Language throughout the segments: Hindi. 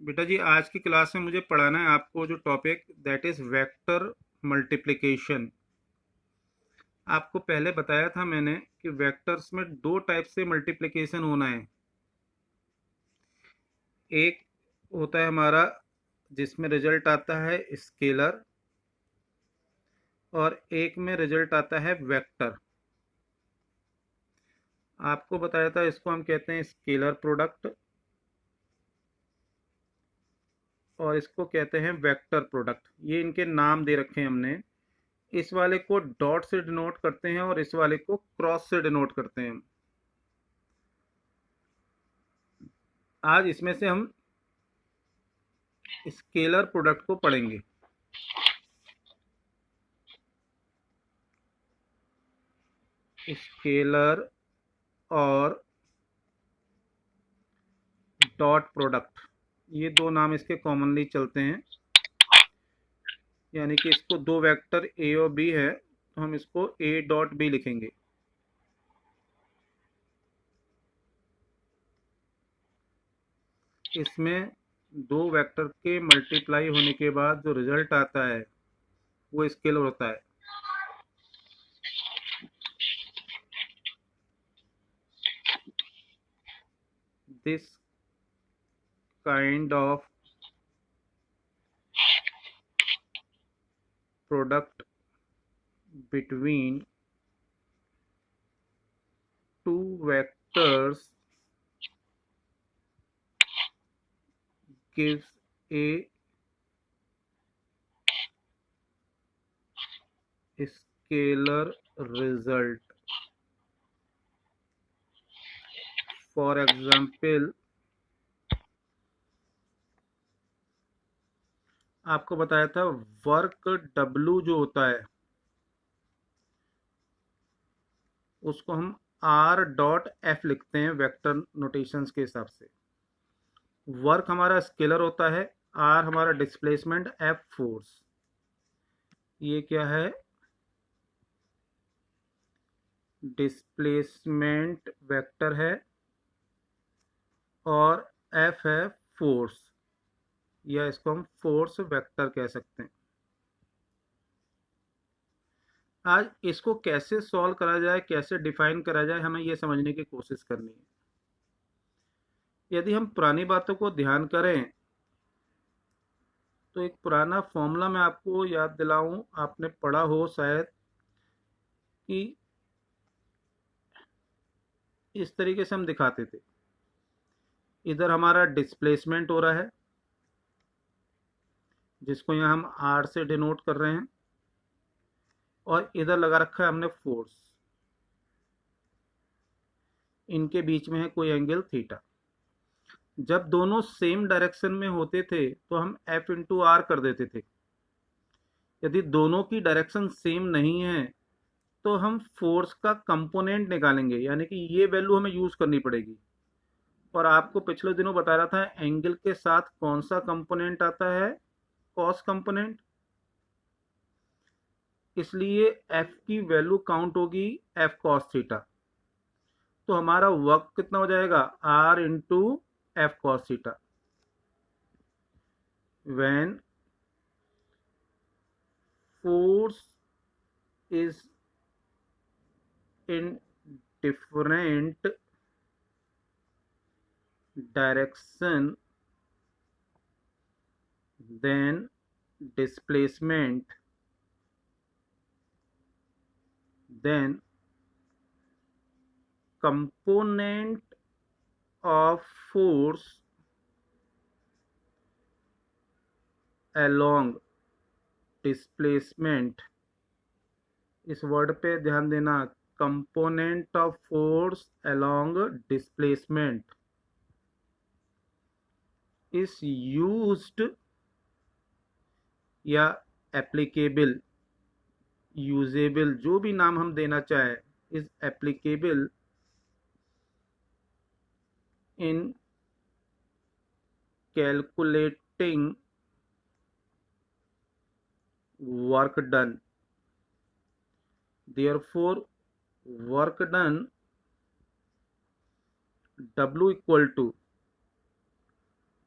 बेटा जी, आज की क्लास में मुझे पढ़ाना है आपको जो topic that is vector multiplication. आपको पहले बताया था मैंने कि वेक्टर्स में दो टाइप से मल्टीप्लिकेशन होना है। एक होता है हमारा जिसमें रिजल्ट आता है स्केलर, और एक में रिजल्ट आता है वेक्टर। आपको बताया था इसको हम कहते हैं स्केलर प्रोडक्ट, और इसको कहते हैं वेक्टर प्रोडक्ट। ये इनके नाम दे रखे हैं हमने। इस वाले को डॉट से डिनोट करते हैं और इस वाले को क्रॉस से डिनोट करते हैं। आज इसमें से हम स्केलर प्रोडक्ट को पढ़ेंगे। स्केलर और डॉट प्रोडक्ट, ये दो नाम इसके कॉमनली चलते हैं। यानी कि इसको दो वेक्टर ए और बी है तो हम इसको ए डॉट बी लिखेंगे। इसमें दो वेक्टर के मल्टीप्लाई होने के बाद जो रिजल्ट आता है वो स्केलर होता है। This kind of product between two vectors gives a scalar result. For example, आपको बताया था वर्क W जो होता है उसको हम R डॉट F लिखते हैं वेक्टर नोटेशंस के हिसाब से। वर्क हमारा स्केलर होता है, R हमारा डिस्प्लेसमेंट, F फोर्स। ये क्या है? डिस्प्लेसमेंट वेक्टर है और F है फोर्स, या इसको हम फोर्स वेक्टर कह सकते हैं। आज इसको कैसे सॉल्व करा जाए, कैसे डिफाइन करा जाए, हमें यह समझने की कोशिश करनी है। यदि हम पुरानी बातों को ध्यान करें तो एक पुराना फॉर्मूला मैं आपको याद दिलाऊं, आपने पढ़ा हो शायद, कि इस तरीके से हम दिखाते थे। इधर हमारा डिस्प्लेसमेंट हो रहा है जिसको यहाँ हम आर से डिनोट कर रहे हैं, और इधर लगा रखा है हमने फोर्स। इनके बीच में है कोई एंगल थीटा। जब दोनों सेम डायरेक्शन में होते थे तो हम एफ इंटू आर कर देते थे। यदि दोनों की डायरेक्शन सेम नहीं है तो हम फोर्स का कंपोनेंट निकालेंगे, यानी कि ये वैल्यू हमें यूज करनी पड़ेगी। और आपको पिछले दिनों बता रहा था एंगल के साथ कौन सा कंपोनेंट आता है? Cos component. इसलिए एफ की वैल्यू काउंट होगी एफ कॉस थीटा। तो हमारा वर्क कितना हो जाएगा? R into F cos theta. When force is in different direction than displacement, then component of force along displacement, इस वर्ड पे ध्यान देना, component of force along displacement is used या एप्लीकेबल, यूजेबल, जो भी नाम हम देना चाहें, is applicable in calculating work done. Therefore, work done W equal to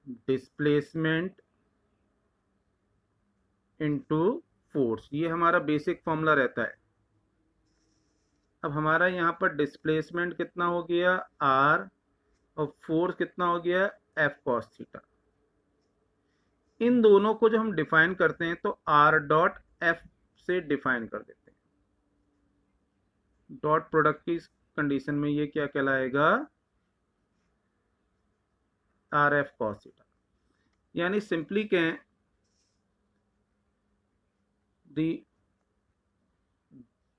displacement into force, ये हमारा बेसिक फॉर्मूला रहता है। अब हमारा यहाँ पर डिस्प्लेसमेंट कितना हो गया r और फोर्स कितना हो गया F cos थीटा। इन दोनों को जब हम डिफाइन करते हैं तो r डॉट F से डिफाइन कर देते हैं। डॉट प्रोडक्ट की कंडीशन में ये क्या कहलाएगा, आर एफ कॉस थीटा। यानी सिंपली कहें द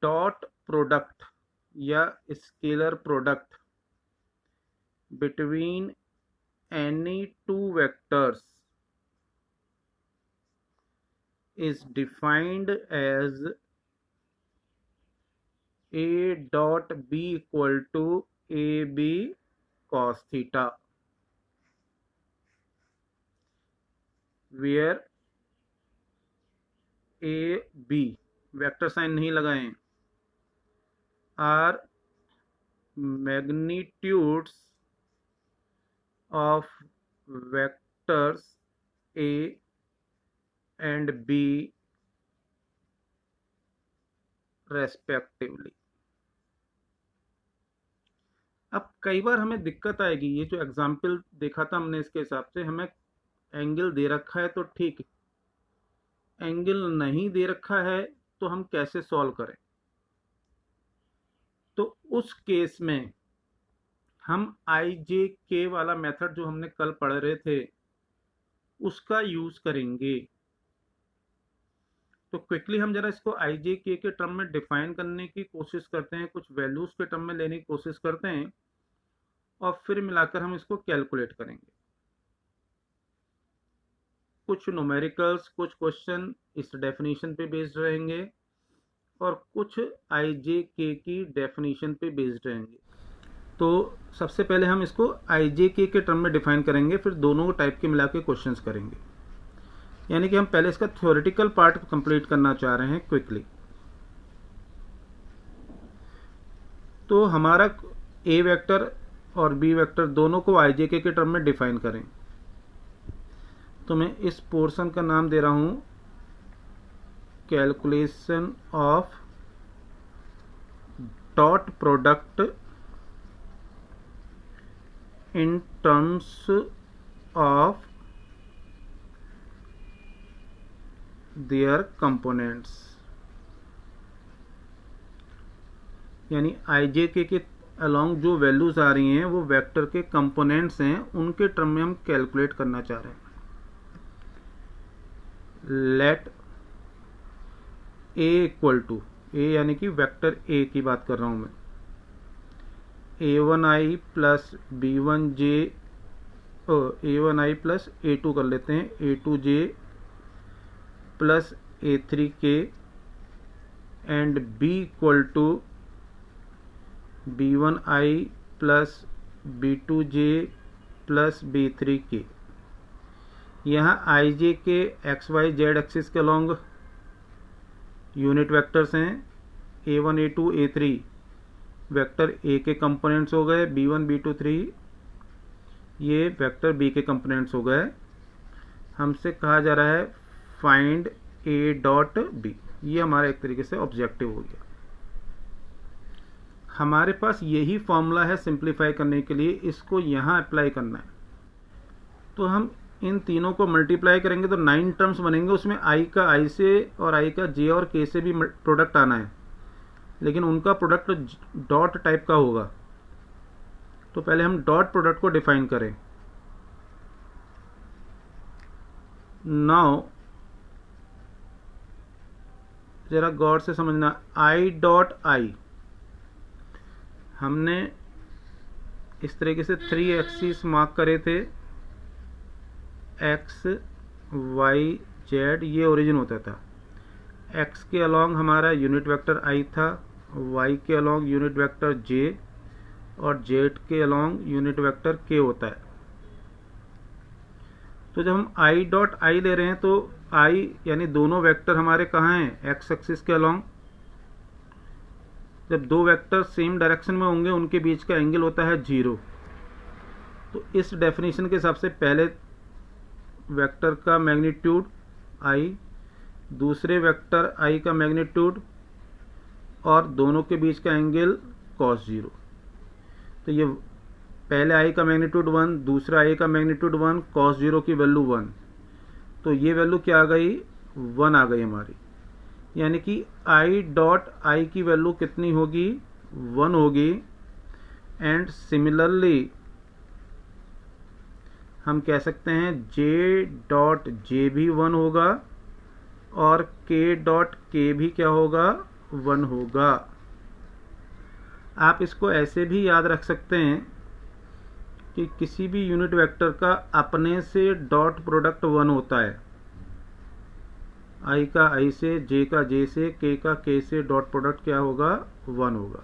डॉट प्रोडक्ट या scalar product between any two vectors is defined as a dot b equal to ab cos theta, where a b vector sign नहीं लगाएं are magnitudes of vectors a and b respectively. अब कई बार हमें दिक्कत आएगी, ये जो एग्जाम्पल देखा था हमने इसके हिसाब से हमें एंगल दे रखा है तो ठीक, एंगल नहीं दे रखा है तो हम कैसे सॉल्व करें। तो उस केस में हम IJK वाला मेथड जो हमने कल पढ़ रहे थे उसका यूज करेंगे। तो क्विकली हम जरा इसको IJK के टर्म में डिफाइन करने की कोशिश करते हैं, कुछ वैल्यूज के टर्म में लेने की कोशिश करते हैं और फिर मिलाकर हम इसको कैलकुलेट करेंगे। कुछ न्यूमेरिकल्स, कुछ क्वेश्चन इस डेफिनेशन पे बेस्ड रहेंगे और कुछ IJK की डेफिनेशन पे बेस्ड रहेंगे। तो सबसे पहले हम इसको IJK के टर्म में डिफाइन करेंगे, फिर दोनों टाइप के मिला के क्वेश्चंस करेंगे। यानी कि हम पहले इसका थ्योरेटिकल पार्ट कंप्लीट करना चाह रहे हैं क्विकली। तो हमारा A वेक्टर और B वेक्टर दोनों को IJK के टर्म में डिफाइन करें। तो मैं इस पोर्शन का नाम दे रहा हूं calculation of dot product in terms of their components. यानी IJK के अलोंग जो वैल्यूज आ रही हैं वो वेक्टर के कंपोनेंट्स हैं, उनके टर्म में हम कैलकुलेट करना चाह रहे हैं। Let A equal to A यानी कि वेक्टर A की बात कर रहा हूं मैं, A1i plus B1j, A1i plus A2 कर लेते हैं, A2j plus A3k and B equal to B1i plus B2j plus B3k। यहाँ IJK XYZ एक्सिस के अलॉन्ग यूनिट वेक्टर्स हैं, A1 A2 A3 vector A के कंपोनेंट्स हो गए, B1 B2 3 ये वेक्टर B के कंपोनेंट्स हो गए। हमसे कहा जा रहा है फाइंड A डॉट B, ये हमारा एक तरीके से ऑब्जेक्टिव हो गया। हमारे पास यही फॉर्मूला है सिंप्लीफाई करने के लिए, इसको यहाँ अप्लाई करना है। तो हम इन तीनों को मल्टीप्लाई करेंगे तो 9 टर्म्स बनेंगे, उसमें I का I से और I का J और K से भी प्रोडक्ट आना है, लेकिन उनका प्रोडक्ट डॉट टाइप का होगा। तो पहले हम डॉट प्रोडक्ट को डिफाइन करें। नाउ जरा गौर से समझना, I डॉट I हमने इस तरीके से 3 एक्सिस मार्क करे थे, X Y Z ये ओरिजिन होता था। X के अलॉन्ग हमारा यूनिट वेक्टर I था, Y के अलॉन्ग यूनिट वेक्टर J और Z के अलॉन्ग यूनिट वेक्टर K होता है। तो जब हम I डॉट I ले रहे हैं तो I यानी दोनों वेक्टर हमारे कहाँ हैं, X एक्सिस के अलॉन्ग। जब दो वेक्टर सेम डायरेक्शन में होंगे उनके बीच का एंगल होता है 0। तो इस डेफिनेशन के हिसाब से पहले वेक्टर का मैग्नीट्यूड i, दूसरे वेक्टर i का मैग्नीट्यूड और दोनों के बीच का एंगल cos 0। तो ये पहले i का मैग्नीट्यूड 1, दूसरा i का मैग्नीट्यूड 1, cos 0 की वैल्यू 1, तो ये वैल्यू क्या आ गई, 1 आ गई हमारी। यानी कि i डॉट i की वैल्यू कितनी होगी, 1 होगी। एंड सिमिलरली हम कह सकते हैं j डॉट j भी 1 होगा और k डॉट k भी क्या होगा, 1 होगा। आप इसको ऐसे भी याद रख सकते हैं कि किसी भी यूनिट वेक्टर का अपने से डॉट प्रोडक्ट 1 होता है। i का i से, j का j से, k का k से डॉट प्रोडक्ट क्या होगा, 1 होगा।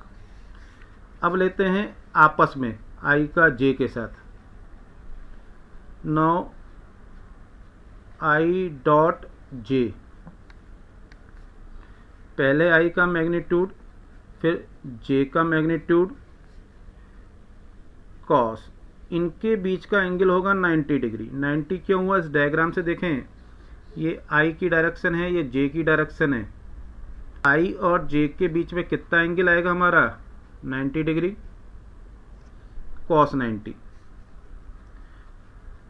अब लेते हैं आपस में i का j के साथ। नाउ i डॉट j, पहले i का मैग्नीट्यूड, फिर j का मैग्नीट्यूड, cos, इनके बीच का एंगल होगा 90 डिग्री। 90 क्यों हुआ, इस डायग्राम से देखें, ये i की डायरेक्शन है, ये j की डायरेक्शन है। i और j के बीच में कितना एंगल आएगा हमारा, 90 डिग्री, cos 90।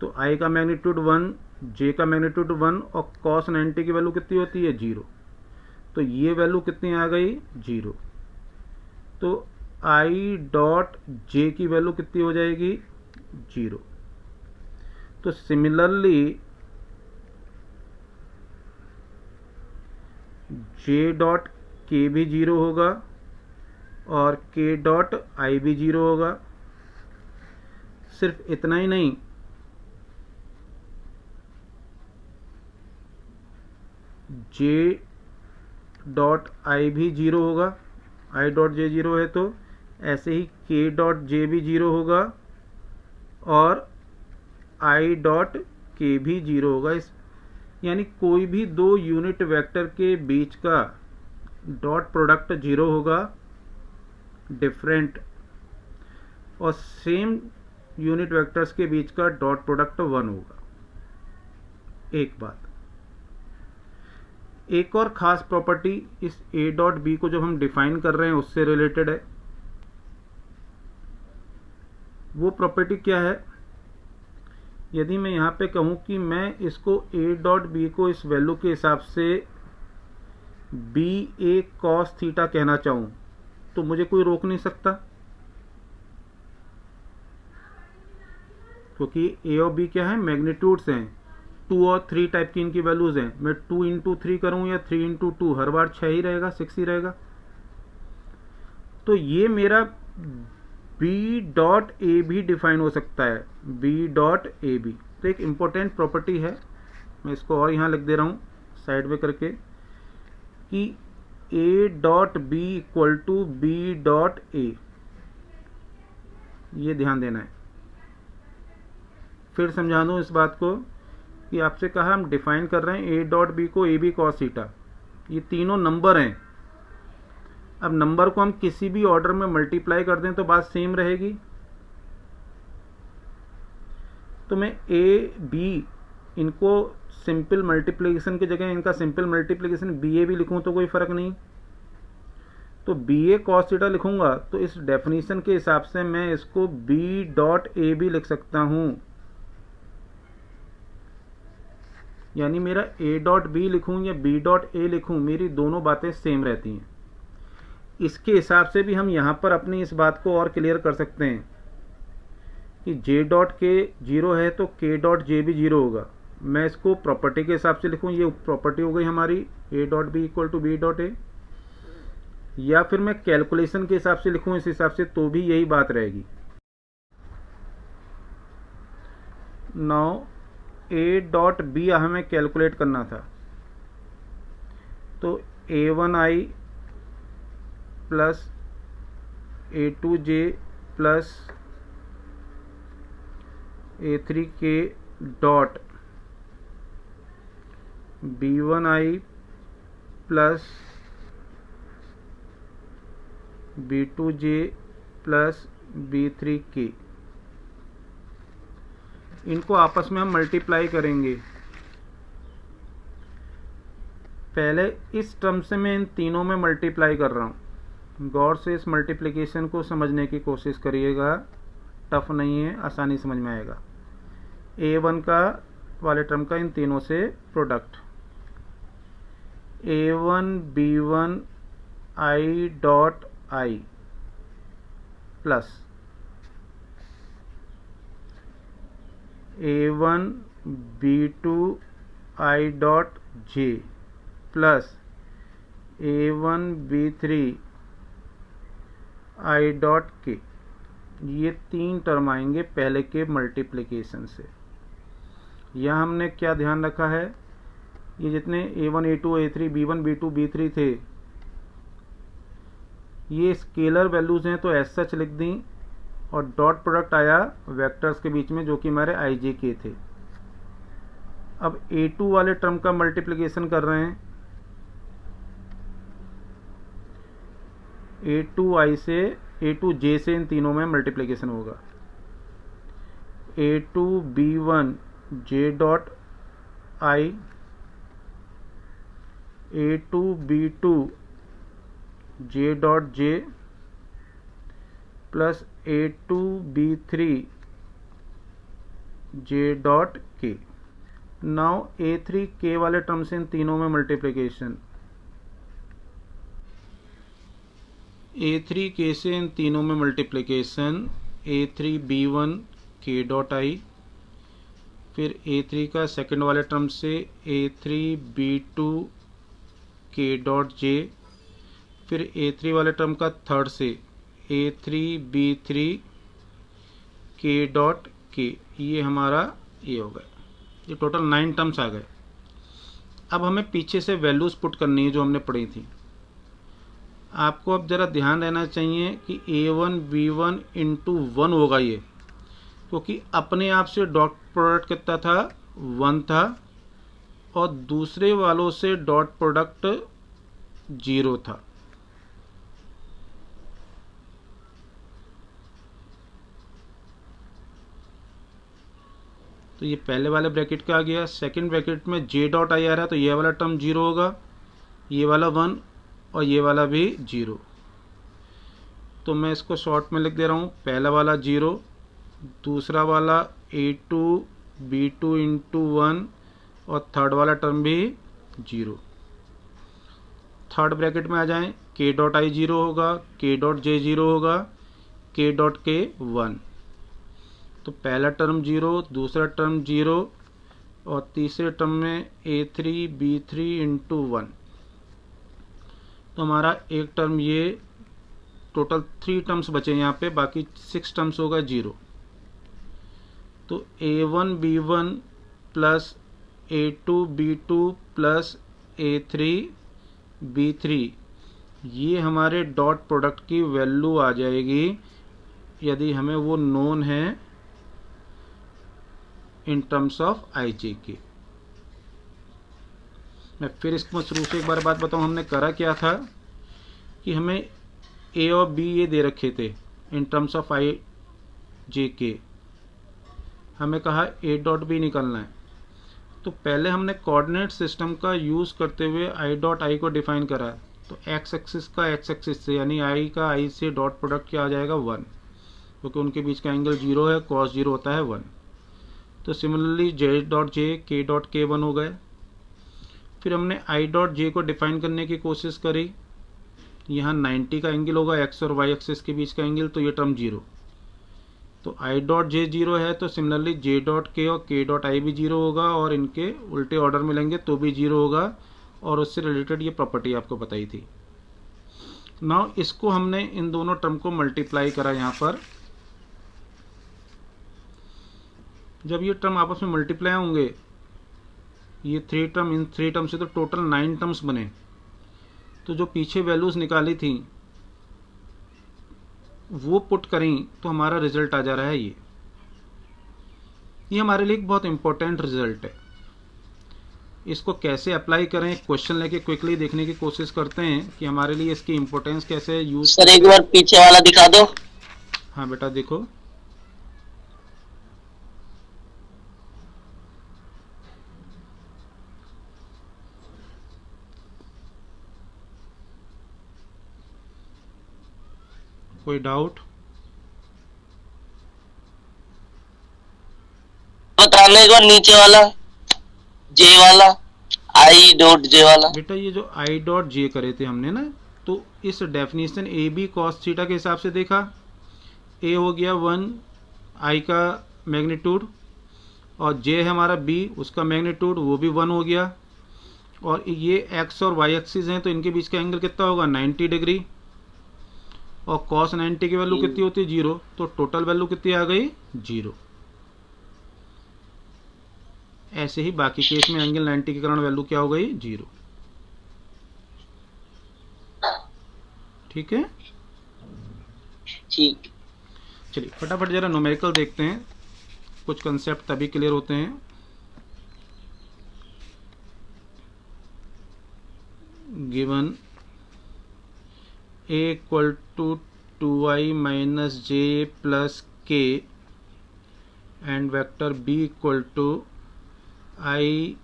तो i का मैग्नीट्यूड 1, j का मैग्नीट्यूड 1 और cos 90 की वैल्यू कितनी होती है, 0। तो ये वैल्यू कितनी आ गई, 0। तो i डॉट j की वैल्यू कितनी हो जाएगी, 0। तो सिमिलरली j डॉट k भी 0 होगा और k डॉट i भी 0 होगा। सिर्फ इतना ही नहीं, j डॉट i भी 0 होगा, i डॉट j 0 है तो ऐसे ही k डॉट j भी 0 होगा और i डॉट k भी 0 होगा। इस यानी कोई भी दो यूनिट वेक्टर के बीच का डॉट प्रोडक्ट 0 होगा, डिफरेंट, और सेम यूनिट वेक्टर्स के बीच का डॉट प्रोडक्ट 1 होगा। एक बात, एक और खास प्रॉपर्टी इस a डॉट b को जब हम डिफाइन कर रहे हैं उससे रिलेटेड है। वो प्रॉपर्टी क्या है, यदि मैं यहाँ पे कहूँ कि मैं इसको a डॉट b को इस वैल्यू के हिसाब से ba cos थीटा कहना चाहूँ तो मुझे कोई रोक नहीं सकता, क्योंकि a और b क्या है, मैग्नीट्यूड्स हैं। 2 और 3 टाइप की इनकी वैल्यूज हैं। मैं 2 इंटू 3 करूँ या 3 इंटू 2, हर बार 6 ही रहेगा, 6 ही रहेगा। तो ये मेरा b डॉट ए भी डिफाइन हो सकता है, b डॉट ए बी। तो एक इम्पोर्टेंट प्रॉपर्टी है, मैं इसको और यहाँ लिख दे रहा हूँ साइड में करके, कि a dot B equal to B dot A, ये ध्यान देना है। फिर समझा दूँ इस बात को कि आपसे कहा हम डिफाइन कर रहे हैं a डॉट बी को ए बी कॉस थीटा, ये तीनों नंबर हैं। अब नंबर को हम किसी भी ऑर्डर में मल्टीप्लाई कर दें तो बात सेम रहेगी। तो मैं a b इनको सिंपल मल्टीप्लिकेशन की जगह इनका सिंपल मल्टीप्लिकेशन बी ए भी लिखूं तो कोई फर्क नहीं। तो बी ए कॉस थीटा लिखूंगा तो इस डेफिनेशन के हिसाब से मैं इसको b डॉट ए भी लिख सकता हूं। यानी मेरा a डॉट बी लिखूं या b डॉट ए लिखूं, मेरी दोनों बातें सेम रहती हैं। इसके हिसाब से भी हम यहाँ पर अपनी इस बात को और क्लियर कर सकते हैं कि j डॉट के 0 है तो k डॉट j भी 0 होगा। मैं इसको प्रॉपर्टी के हिसाब से लिखूं, ये प्रॉपर्टी हो गई हमारी a dot B equal to B dot A, या फिर मैं कैलकुलेशन के हिसाब से लिखूं इस हिसाब से तो भी यही बात रहेगी। नाउ a डॉट बी हमें कैलकुलेट करना था, तो a1i plus a2j plus a3k dot b1i plus b2j plus b3k। इनको आपस में हम मल्टीप्लाई करेंगे। पहले इस टर्म से मैं इन तीनों में मल्टीप्लाई कर रहा हूँ। गौर से इस मल्टीप्लिकेशन को समझने की कोशिश करिएगा, टफ नहीं है, आसानी समझ में आएगा। A1 का वाले टर्म का इन तीनों से product A1 B1 I dot I plus A1 B2 I dot J plus A1 B3 I dot K। ये तीन टर्म आएंगे पहले के मल्टीप्लिकेशन से। यहाँ हमने क्या ध्यान रखा है, ये जितने A1 A2 A3 B1 B2 B3 थे ये स्केलर वैल्यूज़ हैं तो एज सच लिख दी, और डॉट प्रोडक्ट आया वेक्टर्स के बीच में जो कि हमारे IJK थे। अब A2 वाले टर्म का मल्टीप्लिकेशन कर रहे हैं, A2I से A2J से इन तीनों में मल्टीप्लिकेशन होगा। A2 B1 J dot I, A2 B2 J dot J plus A2 B3 J dot K। Now A3 K वाले टर्म से इन तीनों में मल्टीप्लिकेशन, A3 K से इन तीनों में multiplication, A3 B1 K dot I, फिर A3 का सेकंड वाले टर्म से A3 B2 K dot J, फिर A3 वाले टर्म का थर्ड से A3 B3 K dot K। ये हमारा ये हो गया, ये टोटल 9 टर्म्स आ गए। अब हमें पीछे से वैल्यूज़ पुट करनी है जो हमने पढ़ी थी। आपको अब ज़रा ध्यान रहना चाहिए कि A1 B1 इंटू 1 होगा ये, क्योंकि अपने आप से डॉट प्रोडक्ट कितना था 1 था, और दूसरे वालों से डॉट प्रोडक्ट 0 था। तो ये पहले वाले ब्रैकेट का आ गया। सेकंड ब्रैकेट में J डॉट I आ रहा है तो ये वाला टर्म 0 होगा, ये वाला 1 और ये वाला भी 0। तो मैं इसको शॉर्ट में लिख दे रहा हूँ, पहला वाला 0, दूसरा वाला A2 B2 इंटू 1 और थर्ड वाला टर्म भी 0। थर्ड ब्रैकेट में आ जाएं, K डॉट I 0 होगा, K डॉट J 0 होगा, K डॉट K 1। तो पहला टर्म 0, दूसरा टर्म 0 और तीसरे टर्म में A3 B3 इंटू 1। तो हमारा एक टर्म ये, टोटल 3 टर्म्स बचे यहाँ पे, बाकी 6 टर्म्स होगा 0। तो A1 B1 plus A2 B2 plus A3 B3, ये हमारे डॉट प्रोडक्ट की वैल्यू आ जाएगी यदि हमें वो नोन है इन टर्म्स ऑफ IJK। मैं फिर इसको शुरू से एक बार बात बताऊं, हमने करा क्या था कि हमें A और B ये दे रखे थे इन टर्म्स ऑफ IJK, हमें कहा A डॉट B निकालना है। तो पहले हमने कोऑर्डिनेट सिस्टम का यूज़ करते हुए I डॉट I को डिफाइन करा। तो एक्स एक्सिस का एक्स एक्सिस से यानी I का I से डॉट प्रोडक्ट क्या आ जाएगा 1, क्योंकि उनके बीच का एंगल 0 है, cos 0 होता है 1। तो similarly J dot J K dot K 1 हो गए। फिर हमने I डॉट J को डिफाइन करने की कोशिश करी, यहाँ 90 का एंगल होगा एक्स और वाई एक्सिस के बीच का एंगल, तो ये टर्म 0। तो I डॉट J 0 है, तो सिमिलरली J डॉट K और K डॉट I भी 0 होगा, और इनके उल्टे ऑर्डर में लेंगे तो भी 0 होगा, और उससे रिलेटेड ये प्रॉपर्टी आपको बताई थी। नाउ इसको हमने इन दोनों टर्म को मल्टीप्लाई करा यहाँ पर। जब ये टर्म आपस में मल्टीप्लाई होंगे, ये 3 टर्म इन 3 टर्म से, तो टोटल 9 टर्म्स बने। तो जो पीछे वैल्यूज़ निकाली थी वो पुट करें तो हमारा रिजल्ट आ जा रहा है ये हमारे लिए एक बहुत इंपॉर्टेंट रिजल्ट है। इसको कैसे अप्लाई करें, क्वेश्चन लेके क्विकली देखने की कोशिश करते हैं कि हमारे लिए इसकी इंपॉर्टेंस कैसे यूज। सर एक बार पीछे वाला दिखा दो। हाँ बेटा देखो, कोई डाउट? बताने के बाद नीचे वाला जे वाला आई डॉट जे वाला। बेटा ये जो आई डॉट जे करे थे हमने ना, तो इस definition A B cos theta के हिसाब से देखा। ए हो गया 1 आई का मैग्नीट्यूड, और जे है हमारा बी, उसका मैग्नीट्यूड वो भी 1 हो गया। और ये एक्स और वाई एक्सिस हैं, तो इनके बीच का एंगल कितना होगा 90 डिग्री। और कॉस 90 की वैल्यू कितनी होती है 0, तो टोटल वैल्यू कितनी आ गई 0। ऐसे ही बाकी केस में एंगल 90 के कारण वैल्यू क्या हो गई 0। ठीक है, ठीक। चलिए फटाफट जरा न्यूमेरिकल देखते हैं, कुछ कंसेप्ट तभी क्लियर होते हैं। Given a equal to 2i minus J plus K and vector b equal to i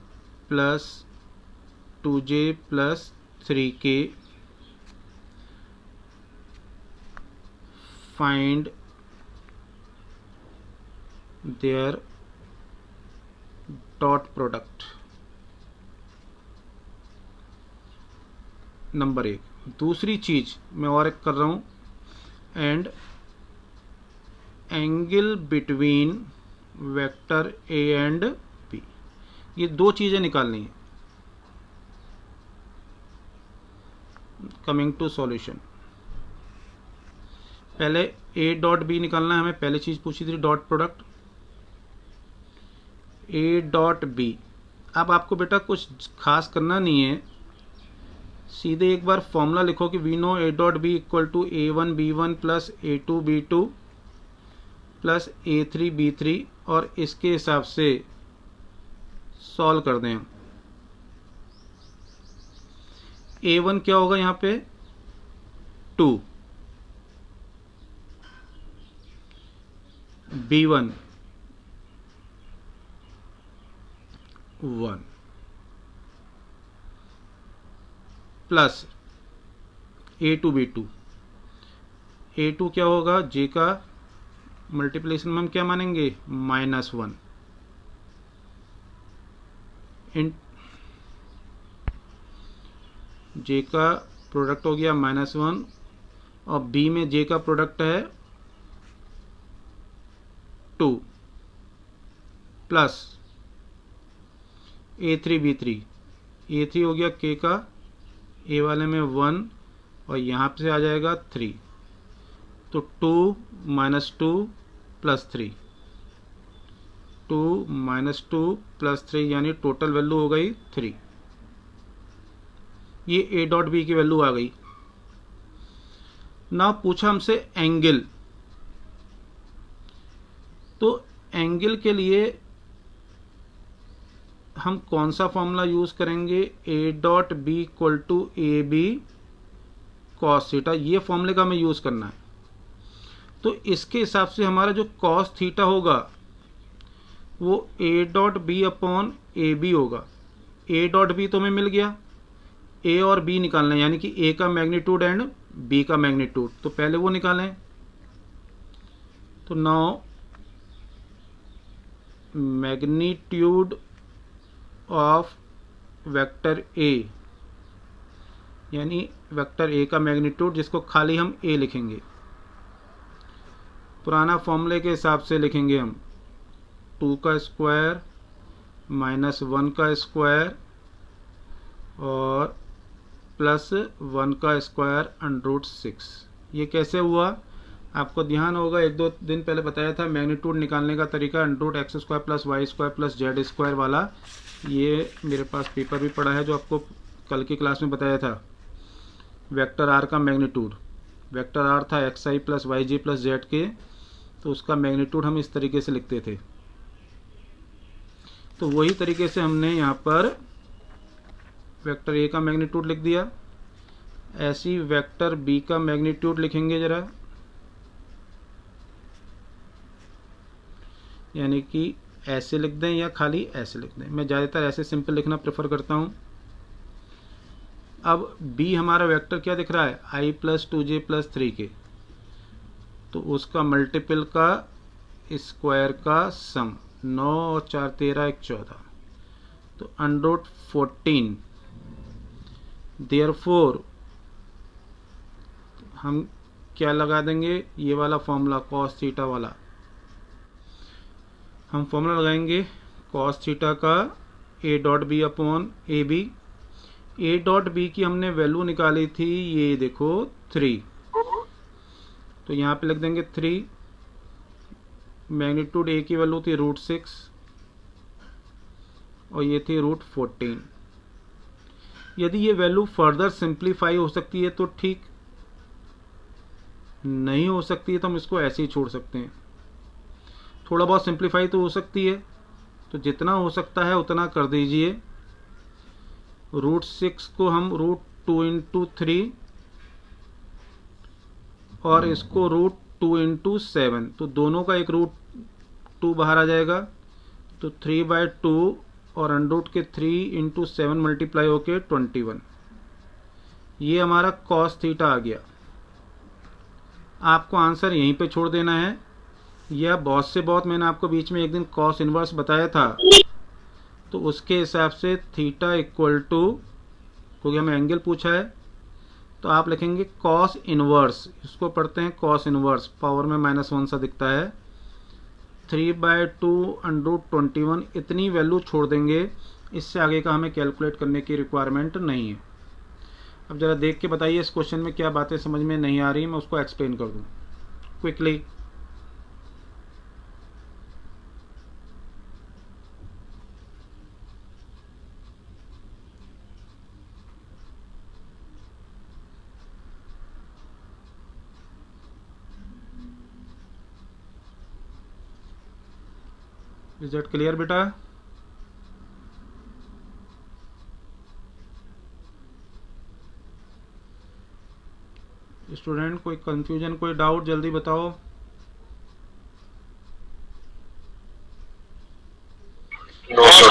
plus 2j plus 3k, find their dot product. Number 1। दूसरी चीज मैं और एक कर रहा हूं, and angle between vector A and B. ये दो चीजें निकालनी है। कमिंग टू सॉल्यूशन, पहले ए डॉट बी निकालना है हमें, पहले चीज पूछी थी dot product A dot B. अब आपको बेटा कुछ खास करना नहीं है, सीधे एक बार फॉर्मूला लिखो कि we know A dot B equal to A1 B1 plus A2 B2 plus A3 B3, और इसके हिसाब से सॉल्व कर दें। A1 क्या होगा यहाँ पे 2, B1 1 plus A2 B2। A2 क्या होगा J का मल्टीप्लिकेशन में हम क्या मानेंगे -1, इन J का प्रोडक्ट हो गया -1, और B में J का प्रोडक्ट है 2 प्लस A3 B3। A3 हो गया K का, ए वाले में 1 और यहाँ से आ जाएगा 3, तो 2 माइनस 2 प्लस 3, 2 माइनस 2 प्लस 3, यानी टोटल वैल्यू हो गई 3। ये ए डॉट बी की वैल्यू आ गई। ना पूछा हमसे एंगल, तो एंगल के लिए हम कौन सा फॉर्मूला यूज करेंगे, A dot B equal to A B cos theta, ये फॉर्मूले का हमें यूज करना है। तो इसके हिसाब से हमारा जो कॉस थीटा होगा वो A dot B upon A B होगा। ए डॉट बी तो हमें मिल गया, ए और बी निकालना है, यानी कि ए का मैग्नीट्यूड एंड बी का मैग्नीट्यूड, तो पहले वो निकालें। तो now magnitude of vector A, यानी वेक्टर ए का मैग्नीट्यूड, जिसको खाली हम ए लिखेंगे, पुराना फॉर्मूले के हिसाब से लिखेंगे हम 2 का स्क्वायर माइनस 1 का स्क्वायर और प्लस 1 का स्क्वायर √6। ये कैसे हुआ आपको ध्यान होगा, एक दो दिन पहले बताया था मैग्नीट्यूड निकालने का तरीका √x² plus y² plus z² वाला। ये मेरे पास पेपर भी पड़ा है जो आपको कल की क्लास में बताया था। वेक्टर आर का मैग्नीट्यूड, वेक्टर आर था xi plus yj plus zk, तो उसका मैग्नीट्यूड हम इस तरीके से लिखते थे। तो वही तरीके से हमने यहाँ पर वेक्टर ए का मैग्नीट्यूड लिख दिया। ऐसी वेक्टर बी का मैग्नीट्यूड लिखेंगे जरा, यानी कि ऐसे लिख दें या खाली ऐसे लिख दें, मैं ज़्यादातर ऐसे सिंपल लिखना प्रेफर करता हूँ। अब b हमारा वेक्टर क्या दिख रहा है i plus 2j plus 3k, तो उसका मल्टीपल का स्क्वायर का सम, 9 और 4 13 1 14, तो √14। देयरफॉर हम क्या लगा देंगे, ये वाला फॉर्मूला कॉस थीटा वाला, हम फॉर्मूला लगाएंगे कॉस थीटा का A dot B upon A B. A dot B की हमने वैल्यू निकाली थी, ये देखो 3, तो यहाँ पे लिख देंगे 3। मैग्नीट्यूड ए की वैल्यू थी √6 और ये थी √14। यदि ये वैल्यू फर्दर सिंप्लीफाई हो सकती है तो ठीक, नहीं हो सकती है तो हम इसको ऐसे ही छोड़ सकते हैं। थोड़ा बहुत सिंप्लीफाई तो हो सकती है, तो जितना हो सकता है उतना कर दीजिए। √6 को हम √2 इंटू 3 और इसको √2 इंटू 7, तो दोनों का एक √2 बाहर आ जाएगा, तो 3/2 और अंडरूट के 3 इंटू 7 मल्टीप्लाई होके 21। ये हमारा कॉस थीटा आ गया। आपको आंसर यहीं पे छोड़ देना है, या बहुत से बहुत मैंने आपको बीच में एक दिन कॉस इनवर्स बताया था, तो उसके हिसाब से थीटा इक्वल टू, क्योंकि हमें एंगल पूछा है, तो आप लिखेंगे कॉस इनवर्स, इसको पढ़ते हैं कॉस इनवर्स, पावर में -1 सा दिखता है, 3/2 √21। इतनी वैल्यू छोड़ देंगे, इससे आगे का हमें कैलकुलेट करने की रिक्वायरमेंट नहीं है। अब ज़रा देख के बताइए इस क्वेश्चन में क्या बातें समझ में नहीं आ रही, मैं उसको एक्सप्लेन कर दूँ क्विकली। इज दैट क्लियर बेटा? स्टूडेंट कोई कंफ्यूजन, कोई डाउट, जल्दी बताओ।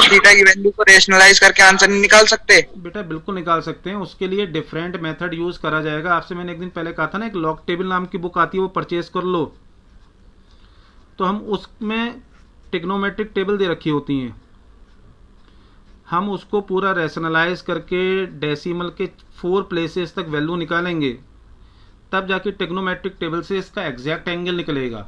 थीटा की वैल्यू को रेशनलाइज करके आंसर नहीं निकाल सकते? बेटा बिल्कुल निकाल सकते हैं, उसके लिए डिफरेंट मेथड यूज करा जाएगा। आपसे मैंने एक दिन पहले कहा था ना, एक लॉग टेबल नाम की बुक आती है, वो परचेज कर लो, तो हम उसमें टिग्नोमेट्रिक टेबल दे रखी होती हैं, हम उसको पूरा रैशनलाइज करके डेसिमल के 4 प्लेसेस तक वैल्यू निकालेंगे, तब जाके टिग्नोमेट्रिक टेबल से इसका एग्जैक्ट एंगल निकलेगा।